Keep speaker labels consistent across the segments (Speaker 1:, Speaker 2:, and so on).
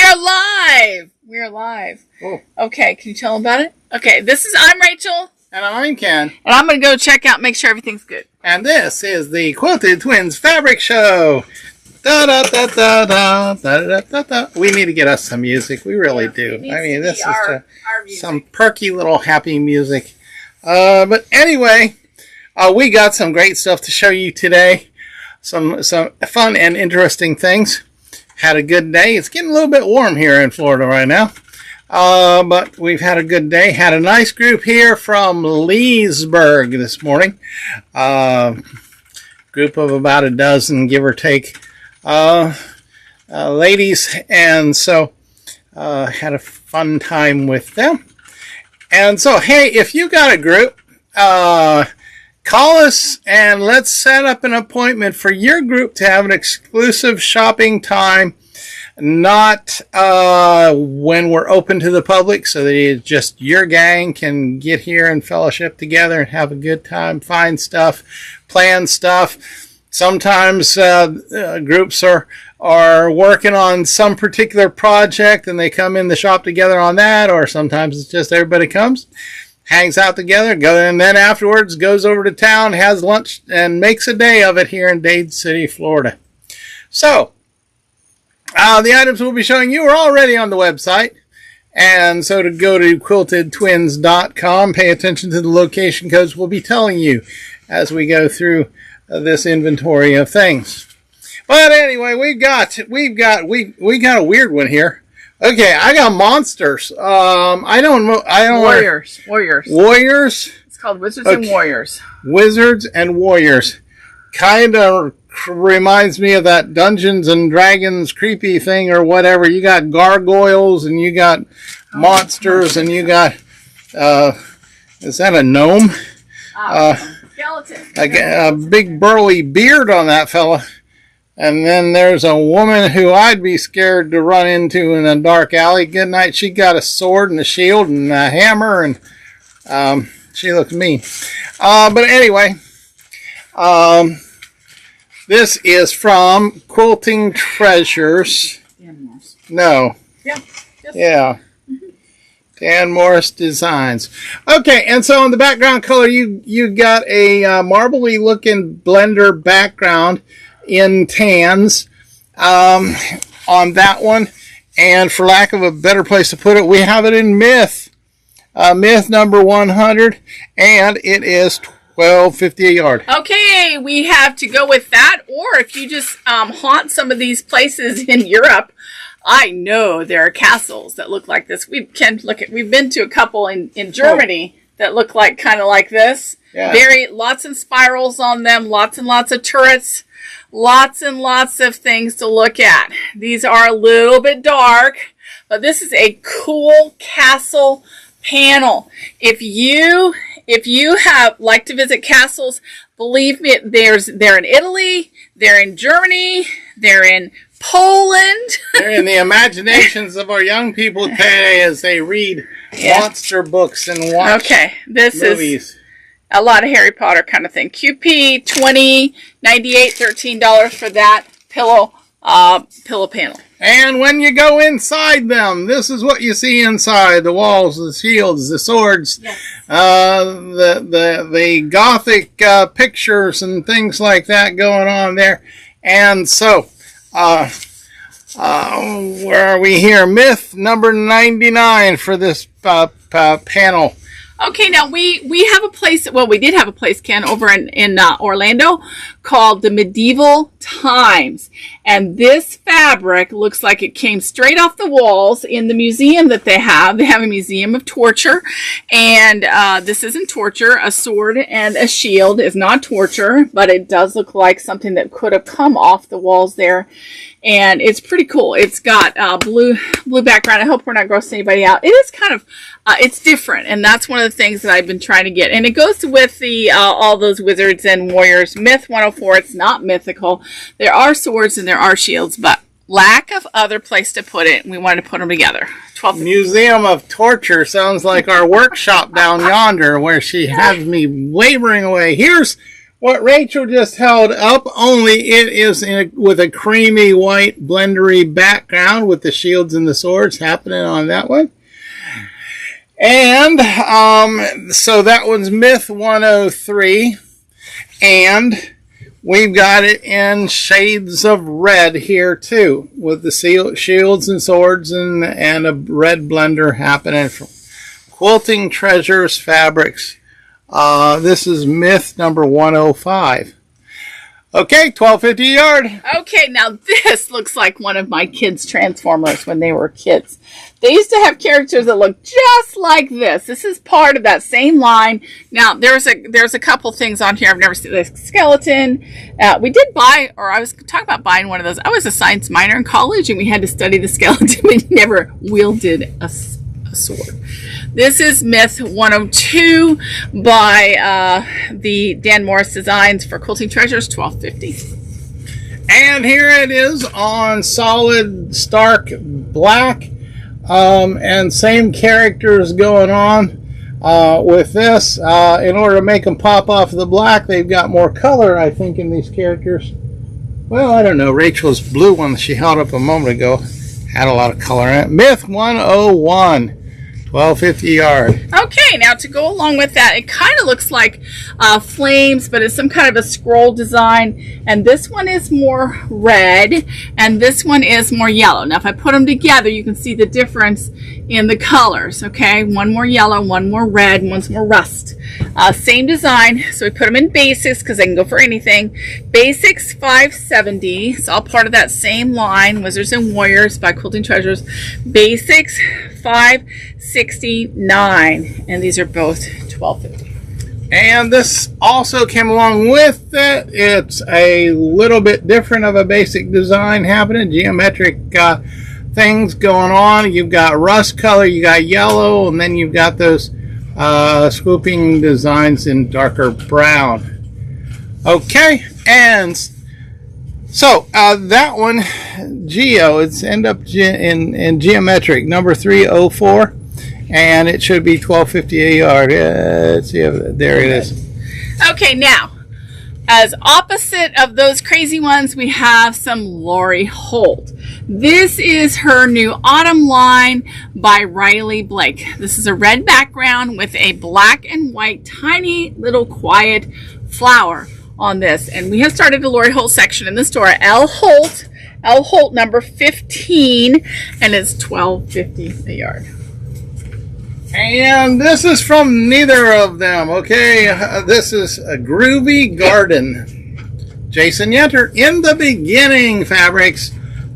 Speaker 1: are live. We are live.
Speaker 2: Oh.
Speaker 1: Okay, can you tell them about it? Okay, I'm Rachel.
Speaker 2: And I'm Ken.
Speaker 1: And I'm going to go check out, make sure everything's good.
Speaker 2: And this is the Quilted Twins Fabric Show. Da da da da da da da da. We need to get us some music. We really do. I mean, this is some perky little happy music. But anyway, we got some great stuff to show you today. Some fun and interesting things. Had a good day. It's getting a little bit warm here in Florida right now. But we've had a good day. Had a nice group here from Leesburg this morning. Group of about a dozen, give or take, ladies. And so had a fun time with them. And so, hey, if you got a group, call us and let's set up an appointment for your group to have an exclusive shopping time. Not when we're open to the public, so that just your gang can get here and fellowship together and have a good time, find stuff, plan stuff. Sometimes groups are working on some particular project and they come in the shop together on that, or sometimes it's just everybody comes, hangs out together, and then afterwards goes over to town, has lunch, and makes a day of it here in Dade City, Florida. So, the items we'll be showing you are already on the website. And so to go to quiltedtwins.com, pay attention to the location codes we'll be telling you as we go through this inventory of things. But anyway, we got a weird one here. Okay, I got monsters. I don't know.
Speaker 1: Warriors.
Speaker 2: Warriors?
Speaker 1: It's called Wizards and Warriors.
Speaker 2: Wizards and Warriors. Kind of reminds me of that Dungeons and Dragons creepy thing or whatever. You got gargoyles and you got monsters and you got, is that a gnome?
Speaker 1: Skeleton.
Speaker 2: A big burly beard on that fella. And then there's a woman who I'd be scared to run into in a dark alley. Good night. She got a sword and a shield and a hammer, and she looks mean. But anyway, this is from Quilting Treasures. No.
Speaker 1: Yeah.
Speaker 2: Yeah. Dan Morris Designs. Okay, and so in the background color, you got a marbly looking blender background in tans on that one. And for lack of a better place to put it, we have it in Myth. Myth number 100, and it is $12.50 a yard.
Speaker 1: Okay, we have to go with that. Or if you just haunt some of these places in Europe, I know there are castles that look like this. We've been to a couple in Germany that look like kind of like this.
Speaker 2: Yeah.
Speaker 1: Lots of spirals on them, lots and lots of turrets, lots and lots of things to look at. These are a little bit dark, but this is a cool castle panel. If you have like to visit castles, believe me, they're in Italy, they're in Germany, they're in Poland.
Speaker 2: They're in the imaginations of our young people today as they read monster books and watch
Speaker 1: this
Speaker 2: movies.
Speaker 1: Is a lot of Harry Potter kind of thing. QP $20.98, $13 for that pillow panel.
Speaker 2: And when you go inside them, this is what you see inside: the walls, the shields, the swords, the Gothic pictures and things like that going on there. And so, where are we here? Myth number 99 for this panel.
Speaker 1: Okay, now we have a place, well, we did have a place, Ken, over in Orlando called the Medieval Times. And this fabric looks like it came straight off the walls in the museum that they have. They have a museum of torture. And this isn't torture. A sword and a shield is not torture, but it does look like something that could have come off the walls there. And it's pretty cool. It's got blue background. I hope we're not grossing anybody out. It is kind of, it's different. And that's one of the things that I've been trying to get. And it goes with the all those Wizards and Warriors. Myth 104, it's not mythical. There are swords and there are shields, but lack of other place to put it. We wanted to put them together.
Speaker 2: Museum of Torture sounds like our workshop down yonder where she has me wavering away. Here's what Rachel just held up, only it is with a creamy white blendery background with the shields and the swords happening on that one. And so that one's Myth 103. And we've got it in shades of red here too, with the shields and swords and a red blender happening from Quilting Treasures Fabrics. This is Myth number 105. Okay, $12.50 a yard.
Speaker 1: Okay, now this looks like one of my kids' Transformers when they were kids. They used to have characters that look just like this. This is part of that same line. Now, there's a couple things on here. I've never seen this skeleton. We did buy, or I was talking about buying one of those. I was a science minor in college, and we had to study the skeleton. We never wielded a sword. This is Myth 102 by the Dan Morris Designs for Quilting Treasures, $12.50.
Speaker 2: And here it is on solid stark black, and same characters going on with this. In order to make them pop off the black, they've got more color, I think, in these characters. Well, I don't know. Rachel's blue one that she held up a moment ago had a lot of color in it. Myth 101. $12.50 a yard.
Speaker 1: Okay, now to go along with that, it kind of looks like flames, but it's some kind of a scroll design. And this one is more red, and this one is more yellow. Now, if I put them together, you can see the difference in the colors. Okay, one more yellow, one more red, and one's more rust. Same design, so we put them in basics because they can go for anything. Basics $5.70. It's all part of that same line, Wizards and Warriors by Quilting Treasures. Basics $5.69, and these are both $12.50.
Speaker 2: And this also came along with it. It's a little bit different of a basic design happening, geometric things going on. You've got rust color, you got yellow, and then you've got those swooping designs in darker brown. Okay, and so that one, Geo, it's end up in geometric, number 304, and it should be $12.50 a yard. Let's see, there it is.
Speaker 1: Okay, now, as opposite of those crazy ones, we have some Lori Holt. This is her new autumn line by Riley Blake. This is a red background with a black and white tiny little quiet flower on this. And we have started the Lori Holt section in the store. L Holt number 15, and it's $12.50 a yard.
Speaker 2: And this is from neither of them. Okay, this is a Groovy Garden. Jason Yenter, In the Beginning Fabrics.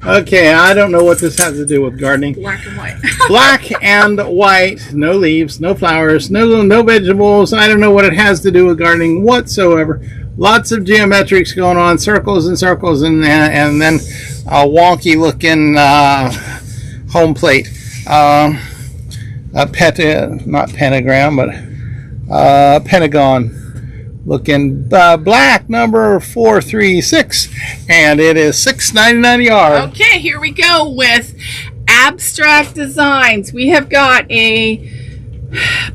Speaker 2: Okay, I don't know what this has to do with gardening.
Speaker 1: Black and white.
Speaker 2: Black and white, no leaves, no flowers, no vegetables. I don't know what it has to do with gardening whatsoever. Lots of geometrics going on, circles and circles, and then a wonky looking home plate. Not pentagram, but pentagon looking black, number 436, and it is $6.99 a yard.
Speaker 1: Okay, here we go with Abstract Designs. We have got a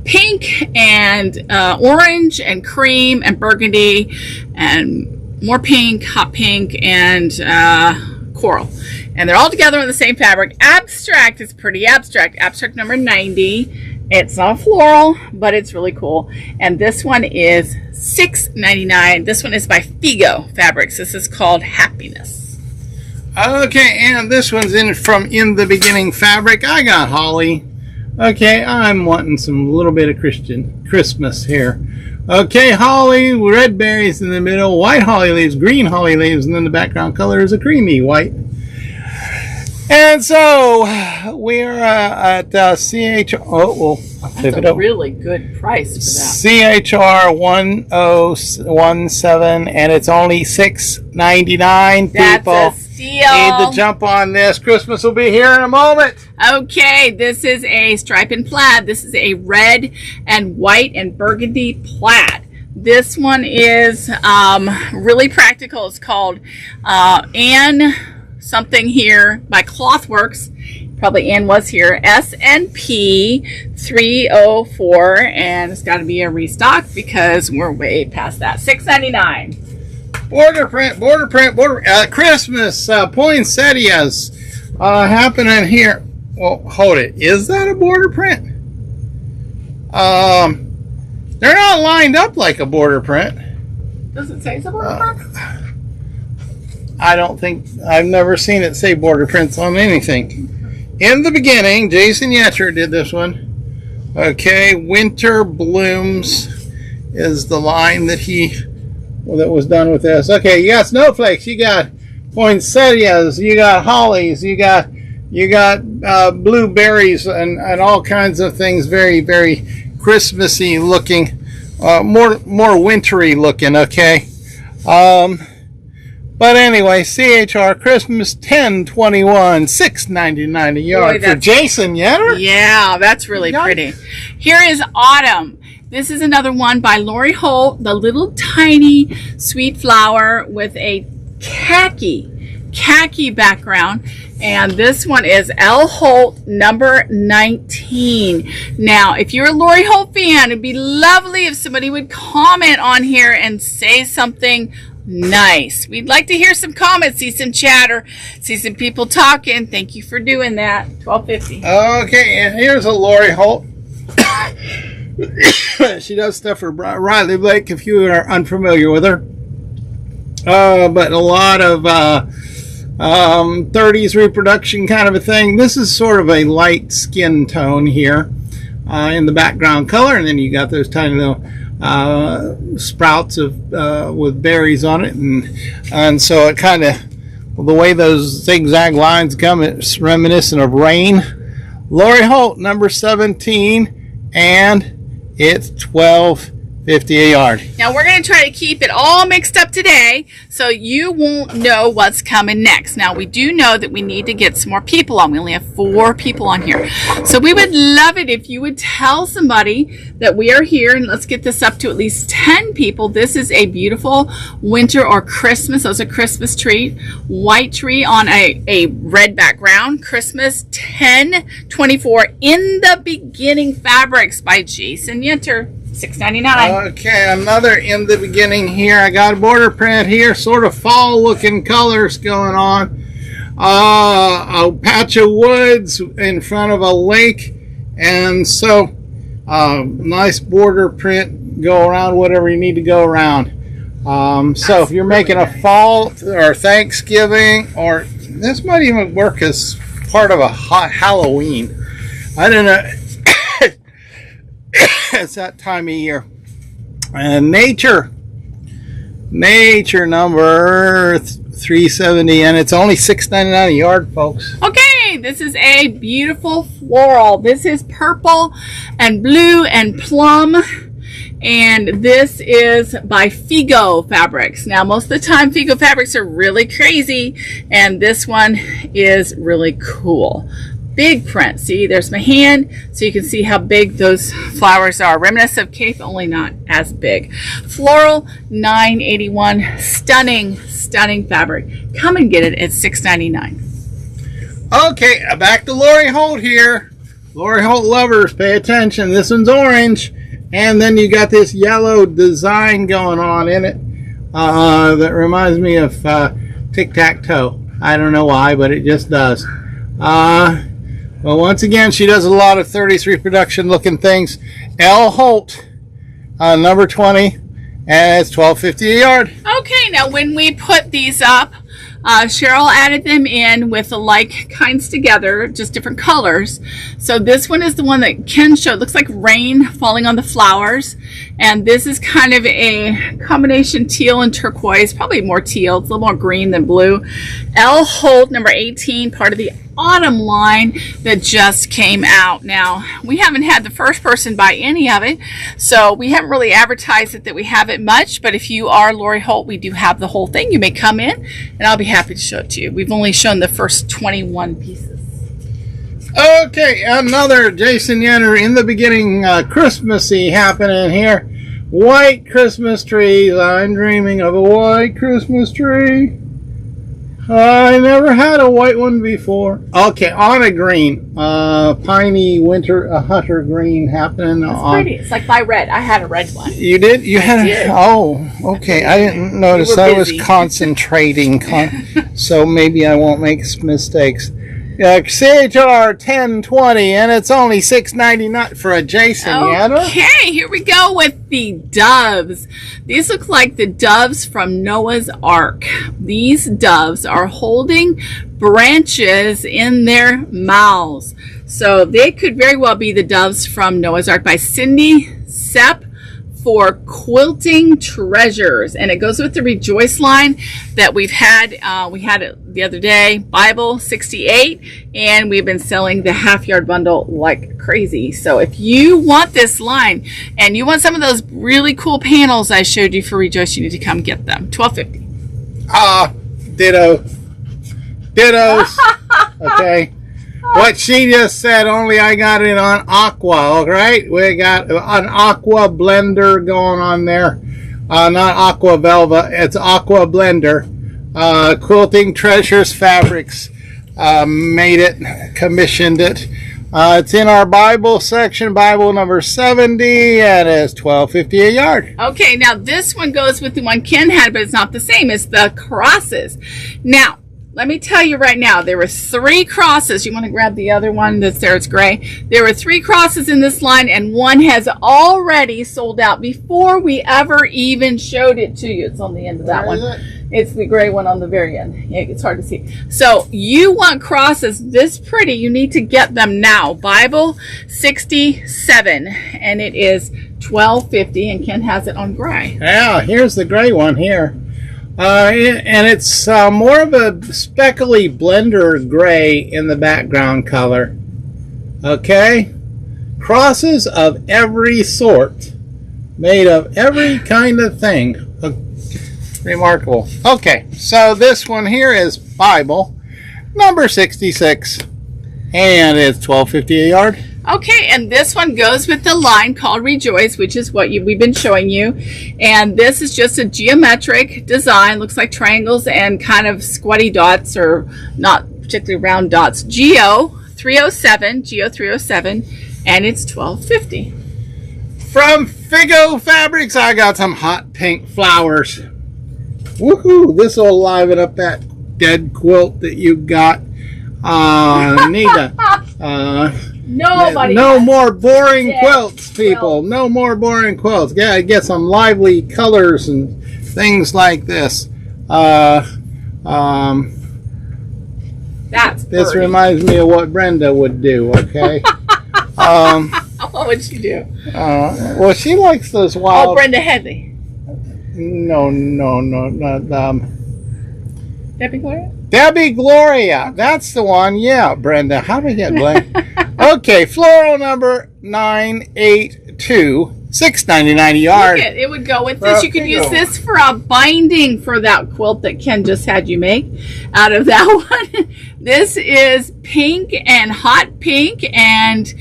Speaker 1: pink and orange and cream and burgundy and more pink, hot pink, and coral. And they're all together in the same fabric. Abstract is pretty abstract. Abstract number 90. It's not floral, but it's really cool. And this one is $6.99. This one is by Figo Fabrics. This is called Happiness.
Speaker 2: Okay, and this one's from In the Beginning Fabric. I got holly. Okay, I'm wanting some little bit of Christmas here. Okay, holly, red berries in the middle, white holly leaves, green holly leaves, and then the background color is a creamy white. And so we are at CHR. Oh, well,
Speaker 1: that's a really good price for that.
Speaker 2: CHR 1017, and it's only $6.99.
Speaker 1: That's
Speaker 2: people
Speaker 1: a steal.
Speaker 2: Need to jump on this. Christmas will be here in a moment.
Speaker 1: Okay, this is a stripe and plaid. This is a red and white and burgundy plaid. This one is really practical. It's called Anne something here by Clothworks, probably Ann was here, SNP 304, and it's got to be a restock because we're way past that. $6.99.
Speaker 2: Border print, Christmas poinsettias happening here. Well, hold it. Is that a border print? They're not lined up like a border print.
Speaker 1: Does it say it's a border print?
Speaker 2: I don't think, I've never seen it say border prints on anything. In the beginning, Jason Yetter did this one. Okay, Winter Blooms is the line that that was done with this. Okay, you got snowflakes, you got poinsettias, you got hollies, you got blueberries and all kinds of things. Very, very Christmassy looking, more wintry looking. Okay, but anyway, CHR Christmas 1021, $6.99 a yard. Boy, for Jason Yetter.
Speaker 1: Yeah, that's really pretty. Here is Autumn. This is another one by Lori Holt, the little tiny sweet flower with a khaki background. And this one is L. Holt number 19. Now, if you're a Lori Holt fan, it'd be lovely if somebody would comment on here and say something nice. We'd like to hear some comments, see some chatter, see some people talking. Thank you for doing that. $12.50.
Speaker 2: Okay, and here's a Lori Holt. She does stuff for Riley Blake, if you are unfamiliar with her. But a lot of 30s reproduction kind of a thing. This is sort of a light skin tone here in the background color, and then you got those tiny little sprouts of with berries on it, and so it kind of, the way those zigzag lines come, it's reminiscent of rain. Lori Holt number 17, and it's $12.50 a yard.
Speaker 1: Now we're going to try to keep it all mixed up today so you won't know what's coming next. Now we do know that we need to get some more people on. We only have 4 people on here. So we would love it if you would tell somebody that we are here, and let's get this up to at least 10 people. This is a beautiful winter or Christmas. Those are Christmas tree. White tree on a red background. Christmas 1024 in the beginning fabrics by Jason Yetter. $6.99.
Speaker 2: Okay, another in the beginning here. I got a border print here, sort of fall looking colors going on. A patch of woods in front of a lake, and so nice border print. Go around whatever you need to go around. So if you're making a fall or Thanksgiving, or this might even work as part of a hot Halloween. I don't know. It's that time of year. And nature number 370, and it's only $6.99 a yard, folks.
Speaker 1: Okay, this is a beautiful floral. This is purple and blue and plum, and this is by Figo Fabrics. Now, most of the time Figo Fabrics are really crazy, and this one is really cool. Big print. See, there's my hand, so you can see how big those flowers are. Reminiscent of Cape, only not as big. Floral, $9.81. Stunning fabric. Come and get it at $6.99.
Speaker 2: Okay, back to Lori Holt here. Lori Holt lovers, pay attention. This one's orange, and then you got this yellow design going on in it that reminds me of tic-tac-toe. I don't know why, but it just does. Well, once again, she does a lot of 30s reproduction looking things. L. Holt, number 20, and it's $12.50 a yard.
Speaker 1: Okay, now when we put these up, Cheryl added them in with the like kinds together, just different colors. So this one is the one that Ken showed. Looks like rain falling on the flowers. And this is kind of a combination teal and turquoise, probably more teal. It's a little more green than blue. L. Holt, number 18, part of the autumn line that just came out. Now, we haven't had the first person buy any of it, so we haven't really advertised it that we have it much, but if you are Lori Holt, we do have the whole thing. You may come in, and I'll be happy to show it to you. We've only shown the first 21 pieces.
Speaker 2: Okay, another Jason Yetter in the beginning Christmassy happening here. White Christmas trees. I'm dreaming of a white Christmas tree. I never had a white one before. Okay, on a green. Piney winter, hunter green happening
Speaker 1: It's
Speaker 2: on.
Speaker 1: pretty. It's like my red. I had a red one.
Speaker 2: You did? You had
Speaker 1: did.
Speaker 2: Oh, okay. I didn't notice.
Speaker 1: were
Speaker 2: I was
Speaker 1: busy.
Speaker 2: concentrating, so maybe I won't make mistakes. CHR 1020, and it's only $6.99 for a Jason Yatter.
Speaker 1: Okay, here we go with the doves. These look like the doves from Noah's Ark. These doves are holding branches in their mouths. So they could very well be the doves from Noah's Ark by Cindy Sepp for Quilting Treasures, and it goes with the Rejoice line that we've had. We had it the other day, Bible 68, and we've been selling the half yard bundle like crazy. So if you want this line and you want some of those really cool panels I showed you for Rejoice, you need to come get them. $12.50.
Speaker 2: Ditto. Dittos. Okay. What she just said, only I got it on Aqua, all right? We got an Aqua blender going on there. Not Aqua Velva, it's Aqua blender. Quilting Treasures Fabrics made it, commissioned it. It's in our Bible section, Bible number 70, and it's $12.50 a yard.
Speaker 1: Okay, now this one goes with the one Ken had, but it's not the same. It's the crosses. Now, let me tell you right now, there were 3 crosses. You want to grab the other one that's there, it's gray. There were 3 crosses in this line, and one has already sold out before we ever even showed it to you. It's on the end of that one. It's the gray one on the very end. Yeah, it's hard to see. So you want crosses this pretty, you need to get them now. Bible 67, and it is $12.50, and Ken has it on gray.
Speaker 2: Yeah, here's the gray one here. And it's more of a speckly blender gray in the background color. Okay? Crosses of every sort. Made of every kind of thing. Remarkable. Okay, so this one here is Bible number 66. And it's $12.50 a yard.
Speaker 1: Okay, and this one goes with the line called Rejoice, which is what we've been showing you. And this is just a geometric design. Looks like triangles and kind of squatty dots, or not particularly round dots. Geo 307, and it's $12.50.
Speaker 2: From Figo Fabrics, I got some hot pink flowers. Woohoo! This will liven up that dead quilt that you got, Nita. No more boring quilts, people. No more boring quilts. Yeah, get some lively colors and things like this. This reminds me of what Brenda would do. Okay.
Speaker 1: What would she do?
Speaker 2: Well, she likes those wild.
Speaker 1: Oh, Brenda Headley.
Speaker 2: No, not
Speaker 1: Debbie Gloria?
Speaker 2: Debbie Gloria. That's the one. Yeah, Brenda. How did I get blank? Okay, floral number 982, $6.99 a yard.
Speaker 1: Look it would go with this. You could use this for a binding for that quilt that Ken just had you make out of that one. This is pink and hot pink and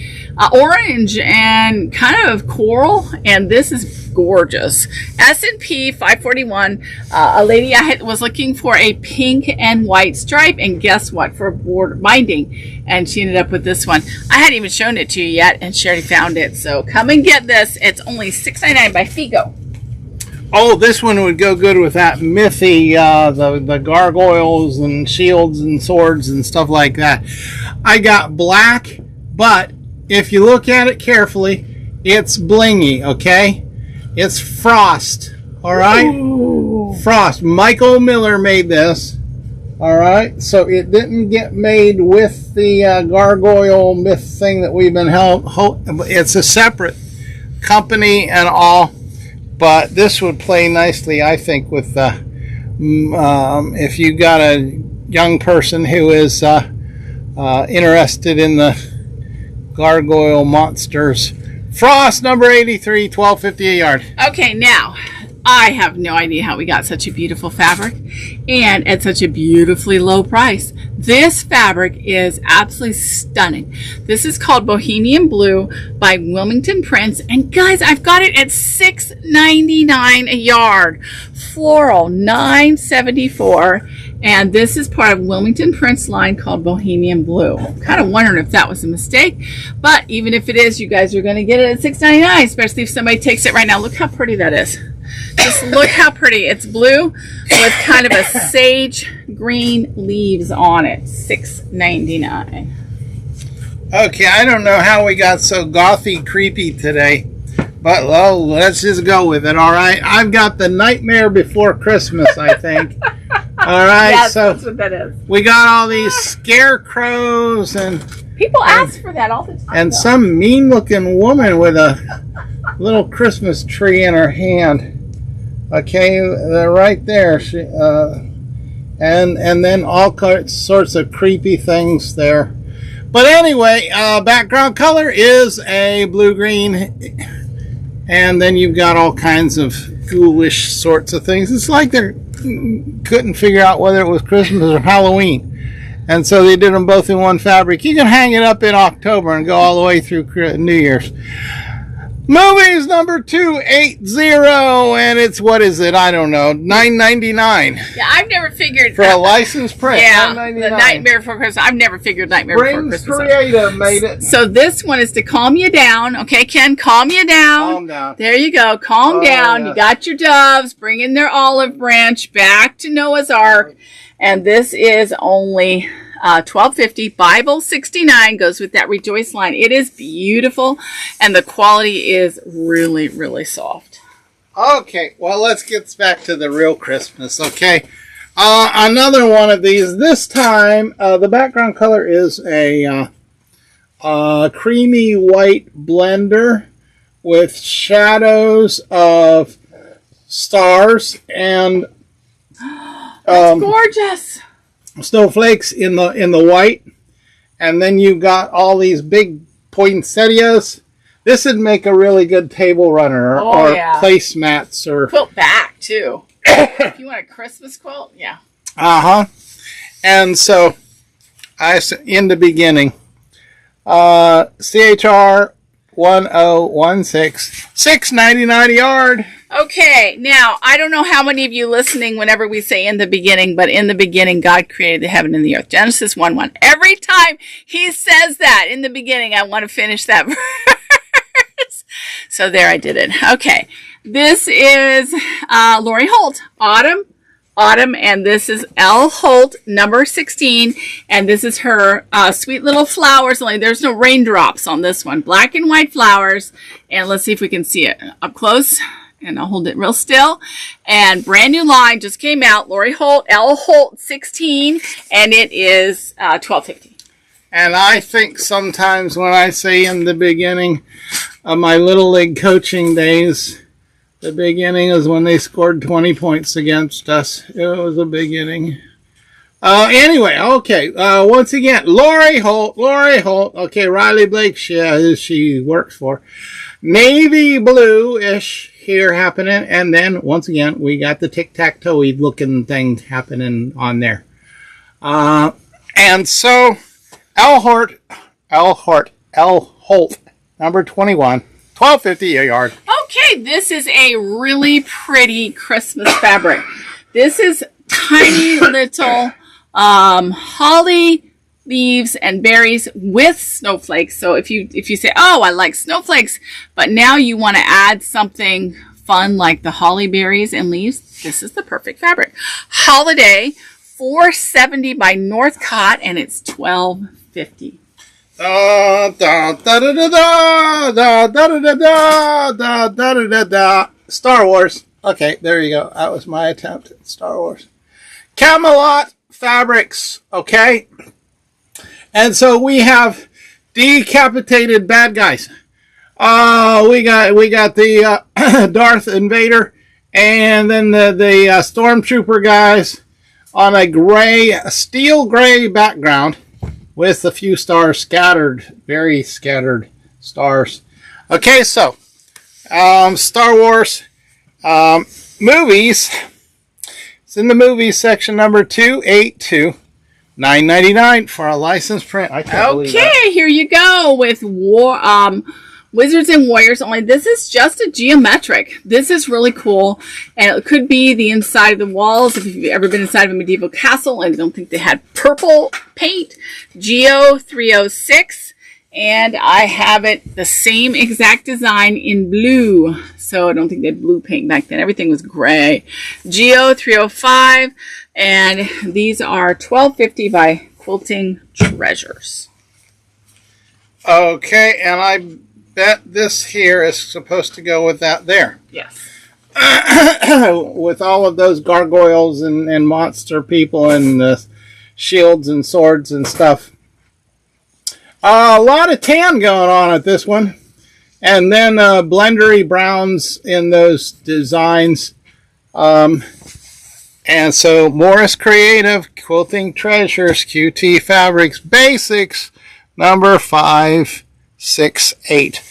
Speaker 1: orange and kind of coral, and this is gorgeous. S&P 541. A lady was looking for a pink and white stripe, and guess what, for a border binding, and she ended up with this one. I hadn't even shown it to you yet, and she already found it. So come and get this. It's only $6.99 by Figo.
Speaker 2: Oh, this one would go good with that Mythy, the gargoyles and shields and swords and stuff like that. I got black, but if you look at it carefully, it's blingy, okay? It's frost, all right? Ooh. Frost. Michael Miller made this, all right? So it didn't get made with the gargoyle myth thing that we've been it's a separate company and all, but this would play nicely, I think, with if you got a young person who is interested in the gargoyle monsters. Frost number 83, $12.50 a yard. Okay,
Speaker 1: now I have no idea how we got such a beautiful fabric and at such a beautifully low price. This fabric is absolutely stunning. This is called Bohemian Blue by Wilmington Prints, and guys, I've got it at $6.99 a yard. Floral $9.74, And this is part of Wilmington Prince line called Bohemian Blue. Kind of wondering if that was a mistake, but even if it is, you guys are going to get it at $6.99, especially if somebody takes it right now. Look how pretty that is. Just look how pretty. It's blue with kind of a sage green leaves on it. $6.99.
Speaker 2: Okay, I don't know how we got so gothy creepy today, but well, let's just go with it, all right? I've got the Nightmare Before Christmas, I think. All right,
Speaker 1: Yes,
Speaker 2: so
Speaker 1: that's what that is.
Speaker 2: we got all these scarecrows and
Speaker 1: People ask for that all the time.
Speaker 2: and
Speaker 1: though.
Speaker 2: some mean-looking woman with a little Christmas tree in her hand. Okay, they're right there. And then all sorts of creepy things there. But anyway, background color is a blue-green, and then you've got all kinds of ghoulish sorts of things. It's like they couldn't figure out whether it was Christmas or Halloween. And so they did them both in one fabric. You can hang it up in October and go all the way through New Year's. Movies number 280, and it's, what is it? I don't know, $9.99
Speaker 1: Yeah, I've never figured
Speaker 2: for a licensed print.
Speaker 1: Yeah,
Speaker 2: $9.99.
Speaker 1: the Nightmare Before Christmas. I've never figured Nightmare Before
Speaker 2: Brings
Speaker 1: Christmas.
Speaker 2: Creative made it.
Speaker 1: So this one is to calm you down. Okay, Ken, calm you down.
Speaker 2: Calm down.
Speaker 1: There you go. Calm down.
Speaker 2: yes.
Speaker 1: You got your doves bringing their olive branch back to Noah's Ark. And this is only $12.50. Bible 69 goes with that Rejoice line. It is beautiful, and the quality is really, really soft.
Speaker 2: Okay, well, let's get back to the real Christmas, okay? Another one of these. This time, the background color is a creamy white blender with shadows of stars and
Speaker 1: Gorgeous.
Speaker 2: snowflakes in the white, and then you've got all these big poinsettias. This would make a really good table runner or
Speaker 1: yeah.
Speaker 2: placemats or
Speaker 1: Quilt back, too. If you want a Christmas quilt, yeah.
Speaker 2: And so in the beginning, CHR 1016, $6.99 a yard.
Speaker 1: Okay, now, I don't know how many of you listening whenever we say in the beginning, but in the beginning, God created the heaven and the earth. Genesis 1:1. Every time he says that in the beginning, I want to finish that verse. So there, I did it. Okay, this is Lori Holt, Autumn, and this is L. Holt, number 16, and this is her sweet little flowers. Only there's no raindrops on this one. Black and white flowers, and let's see if we can see it up close. And I'll hold it real still. And brand new line just came out. Lori Holt, L. Holt 16, and it is $12.50.
Speaker 2: And I think sometimes when I say in the beginning of my Little League coaching days, the beginning is when they scored 20 points against us. It was a beginning. Anyway, okay. Once again, Lori Holt. Okay, Riley Blake, she works for. Navy blue-ish here happening. And then, once again, we got the tic-tac-toe-y looking thing happening on there. And so, L. Holt, number 21, $12.50 a yard.
Speaker 1: Okay, this is a really pretty Christmas fabric. This is tiny little holly leaves and berries with snowflakes. So if you say, oh, I like snowflakes, but now you want to add something fun like the holly berries and leaves, this is the perfect fabric. Holiday, $4.70 by Northcott, and it's $12.50.
Speaker 2: Star Wars. Okay, there you go. That was my attempt at Star Wars. Camelot Fabrics. Okay. And so we have decapitated bad guys. We got the Darth Invader, and then the Stormtrooper guys on a steel gray background with a few stars scattered, very scattered stars. Okay, so Star Wars movies. It's in the movies section, number 282. $9.99 for a licensed print. I can't believe that.
Speaker 1: Okay, here you go with Wizards and Warriors only. This is just a geometric. This is really cool. And it could be the inside of the walls. If you've ever been inside of a medieval castle and I don't think they had purple paint. Geo 306. And I have it the same exact design in blue. So I don't think they had blue paint back then. Everything was gray. Geo 305. And these are $12.50 by Quilting Treasures.
Speaker 2: Okay, and I bet this here is supposed to go with that there.
Speaker 1: Yes.
Speaker 2: With all of those gargoyles and monster people and shields and swords and stuff. A lot of tan going on at this one. And then blendery browns in those designs. And so Morris Creative, Quilting Treasures, QT Fabrics Basics, number 568.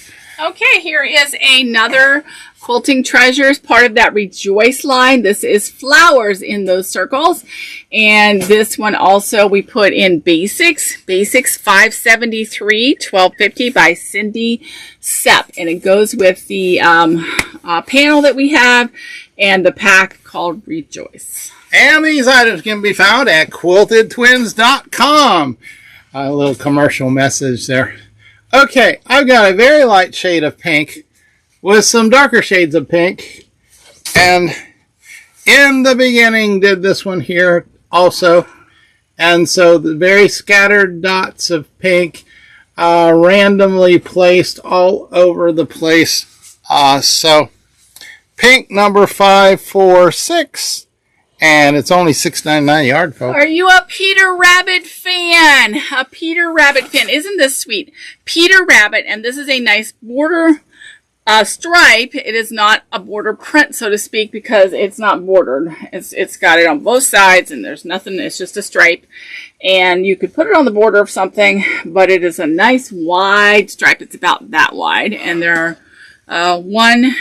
Speaker 1: Okay, here is another Quilting Treasures, part of that Rejoice line. This is flowers in those circles. And this one also we put in Basics. Basics 573, $12.50 by Cindy Sepp. And it goes with the panel that we have and the pack called Rejoice.
Speaker 2: And these items can be found at quiltedtwins.com. A little commercial message there. Okay, I've got a very light shade of pink with some darker shades of pink. And in the beginning did this one here also. And so the very scattered dots of pink randomly placed all over the place. So pink number 546. And it's only $6.99 a yard, folks.
Speaker 1: Are you a Peter Rabbit fan? A Peter Rabbit fan. Isn't this sweet? Peter Rabbit, and this is a nice border stripe. It is not a border print, so to speak, because it's not bordered. It's got it on both sides, and there's nothing. It's just a stripe. And you could put it on the border of something, but it is a nice wide stripe. It's about that wide. And there are 1,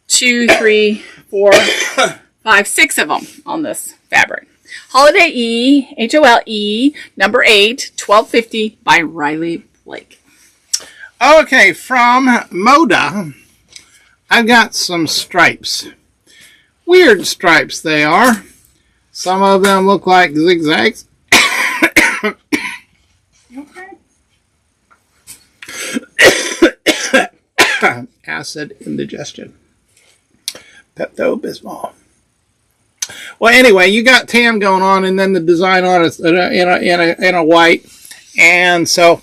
Speaker 1: 2, 3, 4... 5, 6 of them on this fabric. Holiday E, HOLE, number 8, $12.50 by Riley Blake.
Speaker 2: Okay, from Moda, I've got some stripes. Weird stripes they are. Some of them look like zigzags.
Speaker 1: Okay.
Speaker 2: Acid indigestion. Pepto-Bismol. Well, anyway, you got tan going on, and then the design on it in a white, and so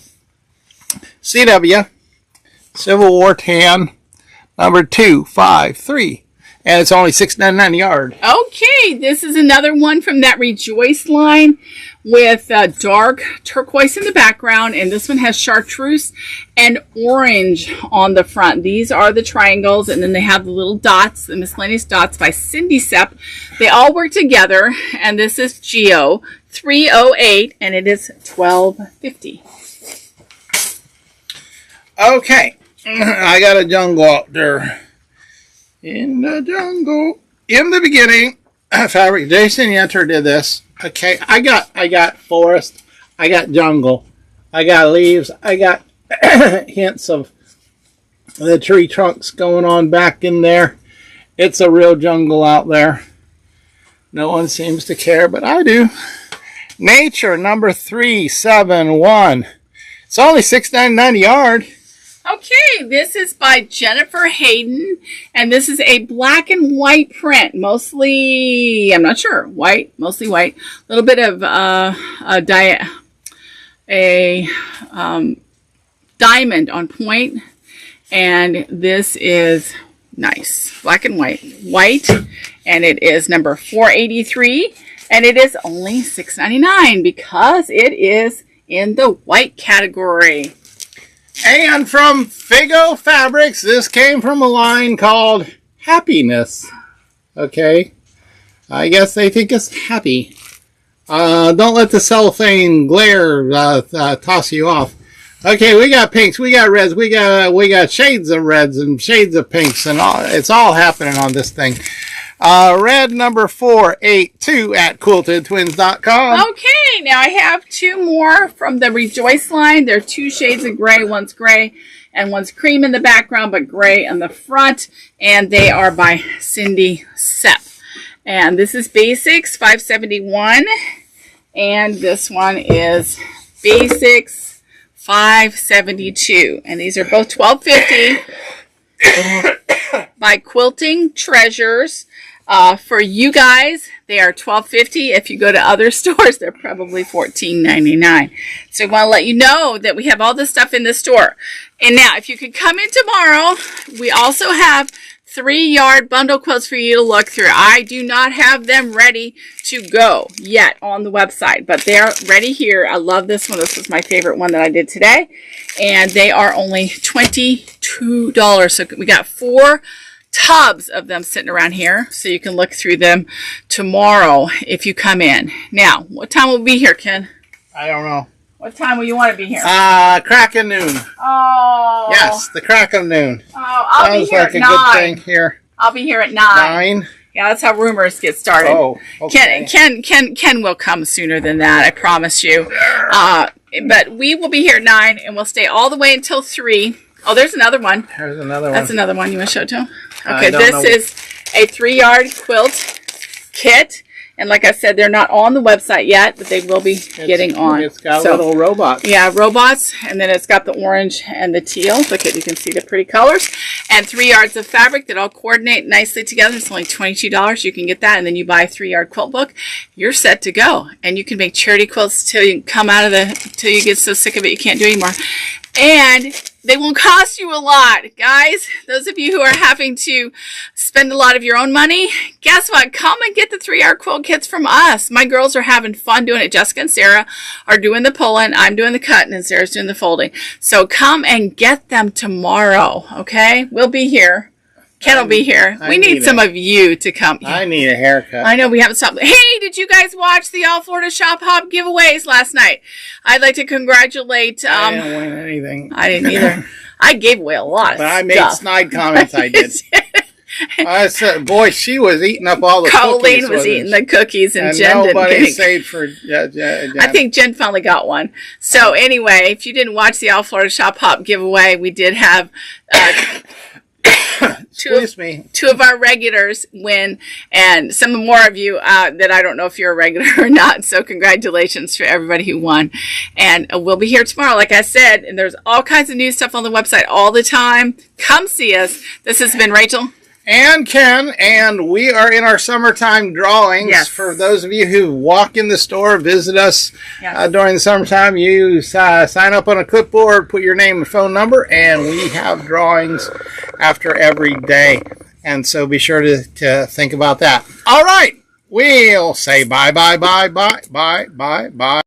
Speaker 2: CW Civil War tan number 253, and it's only $6.99 a yard.
Speaker 1: Okay, this is another one from that Rejoice line with dark turquoise in the background, and this one has chartreuse and orange on the front. These are the triangles, and then they have the little dots, the miscellaneous dots by Cindy Sepp. They all work together, and this is Geo 308, and it is $12.50.
Speaker 2: Okay, I got a jungle out there. In the jungle, in the beginning, fabric. Jason Yenter did this. Okay, I got forest, I got jungle, I got leaves, I got hints of the tree trunks going on back in there. It's a real jungle out there. No one seems to care, but I do. Nature number 371. It's only $6.99 a yard.
Speaker 1: Okay, this is by Jennifer Hayden, and this is a black and white print, mostly, I'm not sure, white, mostly white. A little bit of diamond on point, and this is nice, black and white, and it is number 483, and it is only $6.99 because it is in the white category.
Speaker 2: And from Figo Fabrics, this came from a line called Happiness. Okay. I guess they think it's happy. Don't let the cellophane glare toss you off. Okay, we got pinks, we got reds, we got shades of reds and shades of pinks, and all, it's all happening on this thing. Red number 482 at quiltedtwins.com.
Speaker 1: Okay, now I have two more from the Rejoice line. They're two shades of gray. One's gray and one's cream in the background, but gray on the front. And they are by Cindy Sepp. And this is Basics 571. And this one is Basics 572. And these are both $12.50 by Quilting Treasures. For you guys, they are $12.50. If you go to other stores, they're probably $14.99. So I want to let you know that we have all this stuff in the store. And now, if you could come in tomorrow, we also have 3-yard bundle quilts for you to look through. I do not have them ready to go yet on the website, but they're ready here. I love this one. This was my favorite one that I did today. And they are only $22. So we got 4 tubs of them sitting around here, so you can look through them tomorrow if you come in. Now, what time will we be here, Ken?
Speaker 2: I don't know.
Speaker 1: What time will you want to be here?
Speaker 2: Crack of noon.
Speaker 1: Oh.
Speaker 2: Yes, the crack of noon.
Speaker 1: Oh, I'll be here
Speaker 2: like
Speaker 1: at
Speaker 2: a
Speaker 1: 9.
Speaker 2: good thing here.
Speaker 1: I'll be here at 9.
Speaker 2: 9?
Speaker 1: Yeah, that's how rumors get started.
Speaker 2: Oh, okay.
Speaker 1: Ken will come sooner than that, I promise you. But we will be here at 9, and we'll stay all the way until 3. Oh, there's another one.
Speaker 2: There's another one.
Speaker 1: That's another one. You want to show it to him? Okay, this is a 3-yard quilt kit. And like I said, they're not on the website yet, but they will be getting on.
Speaker 2: It's got little robots.
Speaker 1: Yeah, robots. And then it's got the orange and the teal. Look at, you can see the pretty colors. And 3 yards of fabric that all coordinate nicely together. It's only $22. You can get that. And then you buy a 3-yard quilt book. You're set to go. And you can make charity quilts till you come out of till you get so sick of it you can't do it anymore. And they won't cost you a lot, guys. Those of you who are having to spend a lot of your own money, guess what? Come and get the 3-yard quilt kits from us. My girls are having fun doing it. Jessica and Sarah are doing the pulling. I'm doing the cutting, and Sarah's doing the folding. So come and get them tomorrow, okay? We'll be here. Ken will be here. We need some of you to come.
Speaker 2: I need a haircut.
Speaker 1: I know we haven't stopped. Hey, did you guys watch the All Florida Shop Hop giveaways last night? I'd like to congratulate.
Speaker 2: I didn't win anything.
Speaker 1: I didn't either. I gave away a lot of stuff.
Speaker 2: But I made snide comments. I did. I said, boy, she was eating up all the
Speaker 1: Colleen
Speaker 2: cookies.
Speaker 1: was eating the cookies, and Jen
Speaker 2: nobody
Speaker 1: didn't.
Speaker 2: saved for Jen.
Speaker 1: I think Jen finally got one. So anyway, if you didn't watch the All Florida Shop Hop giveaway, we did have two of our regulars win, and some more of you that I don't know if you're a regular or not. So congratulations for everybody who won. And we'll be here tomorrow, like I said, and there's all kinds of new stuff on the website all the time. Come see us. This has been Rachel
Speaker 2: and Ken, and we are in our summertime drawings.
Speaker 1: Yes.
Speaker 2: For those of you who walk in the store, visit us
Speaker 1: Yes.
Speaker 2: during the summertime, you sign up on a clipboard, put your name and phone number, and we have drawings after every day. And so be sure to think about that. All right, we'll say bye, bye, bye, bye, bye, bye, bye.